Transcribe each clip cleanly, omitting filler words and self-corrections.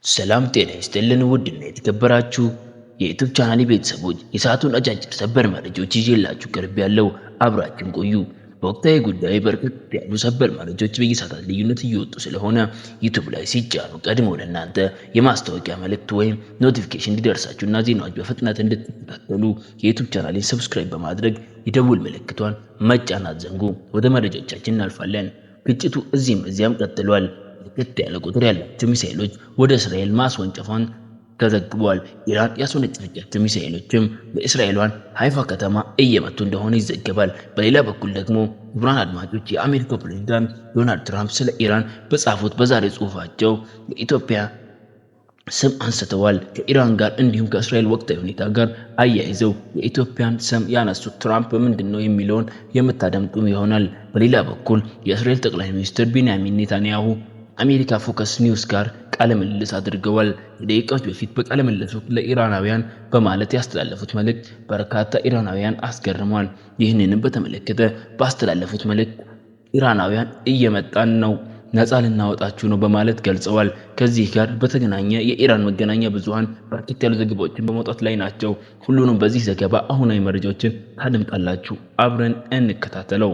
ሰላም ጤና ይስጥልን ውድና የተከበራችሁ የዩቲዩብ ቻናሌ ቤተሰቦች የሰዓቱን አጫጭር ሰበር መረጃዎች ይዤላችሁ ቀርቤያለሁ። አብራችሁን ቆዩ። በወቅታዊ ጉዳይ በርከት ያሉ ሰበር መረጃዎች በየሰዓታት ልዩነት እየወጡ ስለሆነ ዩቲዩብ ላይ ሲጫኑ ቀድሞ ለእናንተ የማስታወቂያ መልእክት ወይም ኖቲፊኬሽን እንዲደርሳችሁና ዜናዎች በፍጥነት እንድትከታተሉ የዩቲዩብ ቻናሌን ሰብስክራይብ በማድረግ የደውል ምልክቷን መጫን አትዘንጉ። ወደ መረጃዎቻችን እናልፋለን። ግጭቱ እዚህም እዚያም ቀጥሏል። ለየት ያለ ቁጥር ያላቸው ሚሳኤሎች ወደ እስራኤል ማስወንጨፏን ተዘግቧል። ኢራን ያስወነጨፈቻቸው ሚሳኤሎችም በእስራኤሏን ሃይፋ ከተማ እየመቱ እንደሆነ ይዘገባል። በሌላ በኩል ደግሞ ክቡራን አድማጮች የአሜሪካው ፕሬዝዳንት ዶናልድ ትራምፕ ስለ ኢራን በጻፉት በዛሬ ጽሑፋቸው የኢትዮጵያ ስም አንስተዋል። ከኢራን ጋር እንዲሁም ከእስራኤል ወቅታዊ ሁኔታ ጋር አያይዘው የኢትዮጵያን ስም ያነሱት ትራምፕ ምንድነው የሚለውን የምታደምጡ ይሆናል። በሌላ በኩል የእስራኤል ጠቅላይ ሚኒስትር ቤንያሚን ኔታንያሁ አሜሪካ ፎከስ ኒውስ ጋር ቃለ ምልልስ አድርገዋል። ከደቂቃዎች በፊት በቃለ ምልልሱ ለኢራናውያን በማለት ያስተላለፉት መልእክት በርካታ ኢራናውያን አስገርሟል። ይህንንም በተመለከተ ባስተላለፉት መልእክት ኢራናውያን እየመጣን ነው፣ ነፃ ልናወጣችሁ ነው በማለት ገልጸዋል። ከዚህ ጋር በተገናኘ የኢራን መገናኛ ብዙሃን በርከት ያሉ ዘገባዎችን በመውጣት ላይ ናቸው። ሁሉንም በዚህ ዘገባ አሁናዊ መረጃዎችን ታደምጣላችሁ። አብረን እንከታተለው።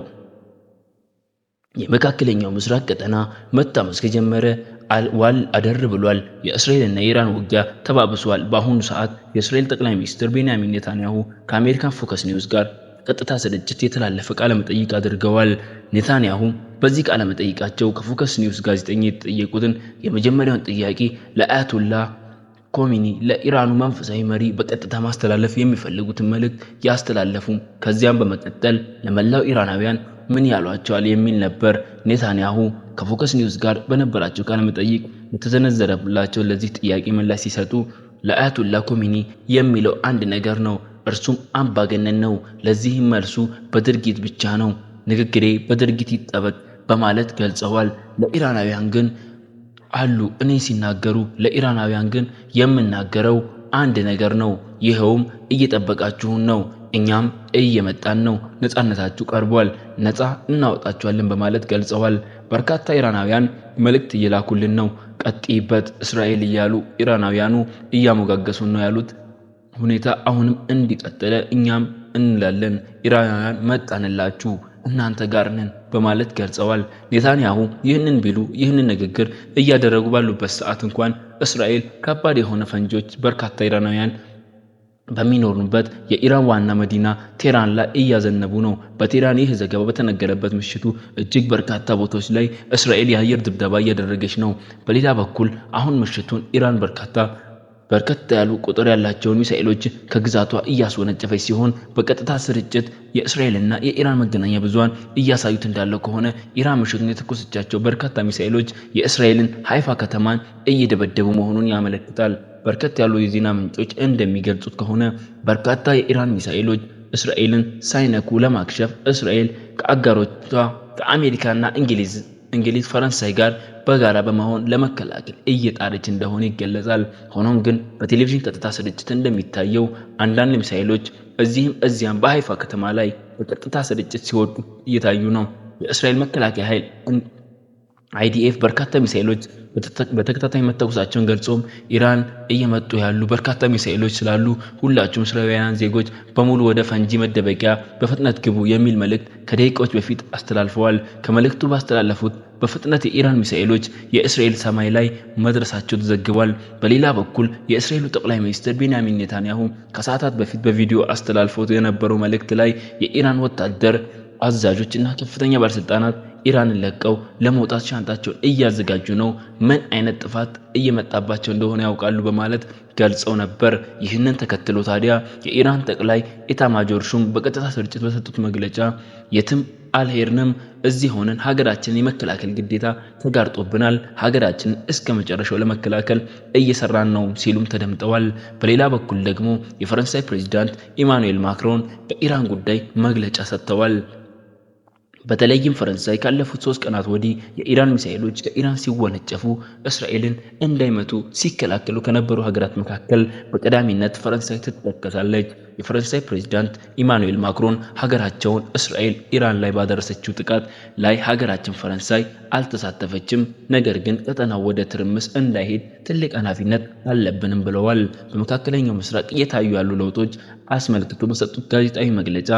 የመካከለኛው ምስራቅ ቀጠና መታመስ ከጀመረ ዋል አደር ብሏል። የእስራኤልና የኢራን ውጊያ ተባብሷል። በአሁኑ ሰዓት የእስራኤል ጠቅላይ ሚኒስትር ቤንያሚን ኔታንያሁ ከአሜሪካን ፎከስ ኒውስ ጋር ቀጥታ ስርጭት የተላለፈ ቃለ መጠይቅ አድርገዋል። ኔታንያሁ በዚህ ቃለ መጠይቃቸው ከፎከስ ኒውስ ጋዜጠኛ የተጠየቁትን የመጀመሪያውን ጥያቄ ለአያቶላህ ኮሚኒ ለኢራኑ መንፈሳዊ መሪ በቀጥታ ማስተላለፍ የሚፈልጉትን መልእክት ያስተላለፉ፣ ከዚያም በመቀጠል ለመላው ኢራናውያን ምን ያሏቸዋል የሚል ነበር። ኔታንያሁ ከፎከስ ኒውስ ጋር በነበራቸው ቃለ መጠይቅ የተዘነዘረላቸው ለዚህ ጥያቄ ምላሽ ሲሰጡ ለአያቶላህ ኮሚኒ የሚለው አንድ ነገር ነው፣ እርሱም አምባገነን ነው። ለዚህም መልሱ በድርጊት ብቻ ነው፣ ንግግሬ በድርጊት ይጠበቅ በማለት ገልጸዋል። ለኢራናውያን ግን አሉ እኔ ሲናገሩ ለኢራናውያን ግን የምናገረው አንድ ነገር ነው፣ ይሄውም እየጠበቃችሁን ነው፣ እኛም እየመጣን ነው፣ ነፃነታችሁ ቀርቧል፣ ነፃ እናወጣችኋለን በማለት ገልጸዋል። በርካታ ኢራናውያን መልእክት እየላኩልን ነው፣ ቀጥይበት እስራኤል እያሉ ኢራናውያኑ እያሞጋገሱን ነው ያሉት ሁኔታ አሁንም እንዲቀጥል እኛም እንላለን። ኢራናውያን መጣንላችሁ፣ እናንተ ጋር ነን በማለት ገልጸዋል። ኔታንያሁ ይህንን ቢሉ ይህንን ንግግር እያደረጉ ባሉበት ሰዓት እንኳን እስራኤል ከባድ የሆነ ፈንጆች በርካታ ኢራናውያን በሚኖሩበት የኢራን ዋና መዲና ቴህራን ላይ እያዘነቡ ነው። በቴህራን ይህ ዘገባ በተነገረበት ምሽቱ እጅግ በርካታ ቦታዎች ላይ እስራኤል የአየር ድብደባ እያደረገች ነው። በሌላ በኩል አሁን ምሽቱን ኢራን በርከት ያሉ ቁጥር ያላቸውን ሚሳኤሎች ከግዛቷ እያስወነጨፈች ሲሆን በቀጥታ ስርጭት የእስራኤልና የኢራን መገናኛ ብዙሃን እያሳዩት እንዳለው ከሆነ ኢራን ምሽቱን የተኮሰቻቸው በርካታ ሚሳኤሎች የእስራኤልን ሃይፋ ከተማን እየደበደቡ መሆኑን ያመለክታል። በርከት ያሉ የዜና ምንጮች እንደሚገልጹት ከሆነ በርካታ የኢራን ሚሳኤሎች እስራኤልን ሳይነኩ ለማክሸፍ እስራኤል ከአጋሮቿ ከአሜሪካና እንግሊዝ፣ ፈረንሳይ ጋር በጋራ በመሆን ለመከላከል እየጣረች እንደሆነ ይገለጻል። ሆኖም ግን በቴሌቪዥን ቀጥታ ስርጭት እንደሚታየው አንዳንድ ሚሳኤሎች እዚህም እዚያም በሃይፋ ከተማ ላይ በቀጥታ ስርጭት ሲወጡ እየታዩ ነው። የእስራኤል መከላከያ ኃይል IDF በርካታ ሚሳኤሎች በተከታታይ መተኮሳቸውን ገልጾም ኢራን እየመጡ ያሉ በርካታ ሚሳኤሎች ስላሉ ሁላችሁም እስራኤላውያን ዜጎች በሙሉ ወደ ፈንጂ መደበቂያ በፍጥነት ግቡ የሚል መልእክት ከደቂቃዎች በፊት አስተላልፈዋል። ከመልእክቱ ባስተላለፉት በፍጥነት የኢራን ሚሳኤሎች የእስራኤል ሰማይ ላይ መድረሳቸው ተዘግቧል። በሌላ በኩል የእስራኤሉ ጠቅላይ ሚኒስትር ቤንያሚን ኔታንያሁ ከሰዓታት በፊት በቪዲዮ አስተላልፈው የነበረው መልእክት ላይ የኢራን ወታደር አዛዦች እና ከፍተኛ ባለስልጣናት ኢራንን ለቀው ለመውጣት ሻንጣቸውን እያዘጋጁ ነው፣ ምን አይነት ጥፋት እየመጣባቸው እንደሆነ ያውቃሉ በማለት ገልጸው ነበር። ይህንን ተከትሎ ታዲያ የኢራን ጠቅላይ ኤታማዦር ሹም በቀጥታ ስርጭት በሰጡት መግለጫ የትም አልሄድንም፣ እዚህ ሆነን ሀገራችንን የመከላከል ግዴታ ተጋርጦብናል፣ ሀገራችንን እስከ መጨረሻው ለመከላከል እየሰራን ነው ሲሉም ተደምጠዋል። በሌላ በኩል ደግሞ የፈረንሳይ ፕሬዝዳንት ኢማኑኤል ማክሮን በኢራን ጉዳይ መግለጫ ሰጥተዋል። በተለይም ፈረንሳይ ካለፉት 3 ቀናት ወዲህ የኢራን ሚሳኤሎች ከኢራን ሲወነጨፉ እስራኤልን እንዳይመቱ ሲከላከሉ ከነበሩ ሀገራት መካከል በቀዳሚነት ፈረንሳይ ትጠቀሳለች። የፈረንሳይ ፕሬዝዳንት ኢማኑኤል ማክሮን ሀገራቸውን እስራኤል ኢራን ላይ ባደረሰችው ጥቃት ላይ ሀገራችን ፈረንሳይ አልተሳተፈችም፣ ነገር ግን ቀጠናው ወደ ትርምስ እንዳይሄድ ትልቅ ኃላፊነት አለብንም ብለዋል። በመካከለኛው ምስራቅ እየታዩ ያሉ ለውጦች አስመልክቶ በሰጡት ጋዜጣዊ መግለጫ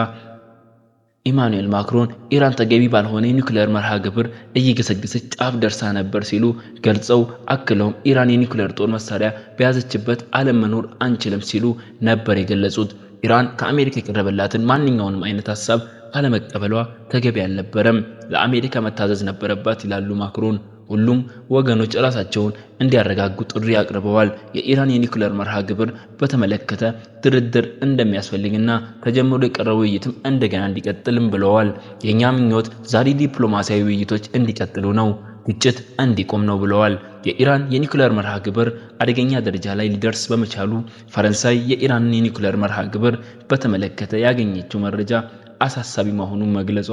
ኢማኑኤል ማክሮን ኢራን ተገቢ ባልሆነ የኒውክሌር መርሃ ግብር እየገሰገሰች ጫፍ ደርሳ ነበር ሲሉ ገልጸው አክለውም ኢራን የኒውክሌር ጦር መሳሪያ በያዘችበት ዓለም መኖር አንችልም ሲሉ ነበር የገለጹት። ኢራን ከአሜሪካ የቀረበላትን ማንኛውንም አይነት ሐሳብ አለመቀበሏ ተገቢ አልነበረም፣ ለአሜሪካ መታዘዝ ነበረባት ይላሉ ማክሮን። ሁሉም ወገኖች ራሳቸውን እንዲያረጋጉ ጥሪ አቅርበዋል። የኢራን የኒውክሌር መርሃ ግብር በተመለከተ ድርድር እንደሚያስፈልግና ተጀምሮ የቀረው ውይይትም እንደገና እንዲቀጥልም ብለዋል። የኛ ምኞት ዛሬ ዲፕሎማሲያዊ ውይይቶች እንዲቀጥሉ ነው፣ ግጭት እንዲቆም ነው ብለዋል። የኢራን የኒውክሌር መርሃ ግብር አደገኛ ደረጃ ላይ ሊደርስ በመቻሉ ፈረንሳይ የኢራንን የኒውክሌር መርሃ ግብር በተመለከተ ያገኘችው መረጃ አሳሳቢ መሆኑን መግለጿ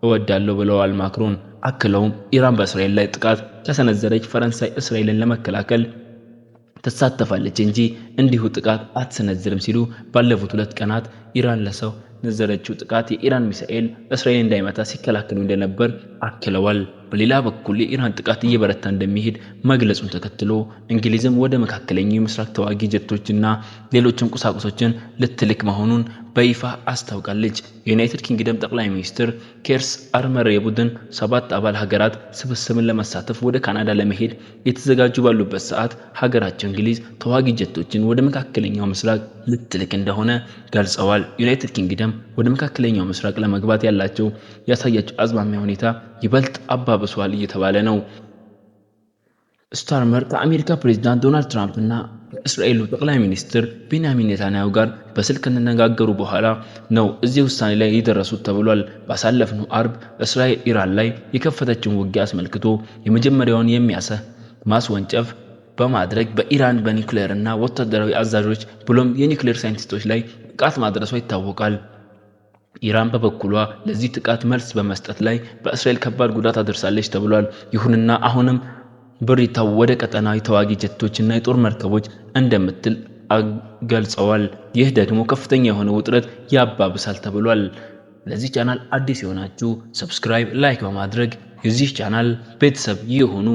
እወዳለሁ ብለዋል ማክሮን። አክለውም ኢራን በእስራኤል ላይ ጥቃት ከሰነዘረች ፈረንሳይ እስራኤልን ለመከላከል ትሳተፋለች እንጂ እንዲሁ ጥቃት አትሰነዝርም ሲሉ ባለፉት 2 ቀናት ኢራን ለሰው ነዘረችው ጥቃት የኢራን ሚሳኤል እስራኤል እንዳይመታ ሲከላከሉ እንደነበር አክለዋል። በሌላ በኩል የኢራን ጥቃት እየበረታ እንደሚሄድ መግለጹን ተከትሎ እንግሊዝም ወደ መካከለኛው የምስራቅ ተዋጊ ጀቶችና ሌሎችም ቁሳቁሶችን ልትልክ መሆኑን በይፋ አስታውቃለች። የዩናይትድ ኪንግደም ጠቅላይ ሚኒስትር ኬር ስታርመር የቡድን 7 አባል ሀገራት ስብስብን ለመሳተፍ ወደ ካናዳ ለመሄድ የተዘጋጁ ባሉበት ሰዓት ሀገራቸው እንግሊዝ ተዋጊ ጀቶችን ወደ መካከለኛው ምስራቅ ልትልክ እንደሆነ ገልጸዋል። ዩናይትድ ኪንግደም ወደ መካከለኛው ምስራቅ ለመግባት ያሳያቸው አዝማሚያ ሁኔታ ይበልጥ አባብሷል እየተባለ ነው። ስታርመር ከአሜሪካ ፕሬዝዳንት ዶናልድ ትራምፕ እና ከእስራኤሉ ጠቅላይ ሚኒስትር ቤንያሚን ኔታንያሁ ጋር በስልክ ከተነጋገሩ በኋላ ነው እዚህ ውሳኔ ላይ የደረሱት ተብሏል። ባሳለፍነው አርብ እስራኤል ኢራን ላይ የከፈተችውን ውጊያ አስመልክቶ የመጀመሪያውን ማስወንጨፍ በማድረግ በኢራን በኒውክሌር እና ወታደራዊ አዛዦች ብሎም የኒውክሌር ሳይንቲስቶች ላይ ጥቃት ማድረሷ ይታወቃል። ኢራን በበኩሏ ለዚህ ጥቃት መልስ በመስጠት ላይ በእስራኤል ከባድ ጉዳት አድርሳለች ተብሏል። ይሁንና አሁንም ብሪታው ወደ ቀጠናዊ ተዋጊ ጀቶችና የጦር መርከቦች እንደምትል ገልጸዋል። ይህ ደግሞ ከፍተኛ የሆነ ውጥረት ያባብሳል ተብሏል። ለዚህ ቻናል አዲስ የሆናችሁ ሰብስክራይብ፣ ላይክ በማድረግ የዚህ ቻናል ቤተሰብ ይሁኑ።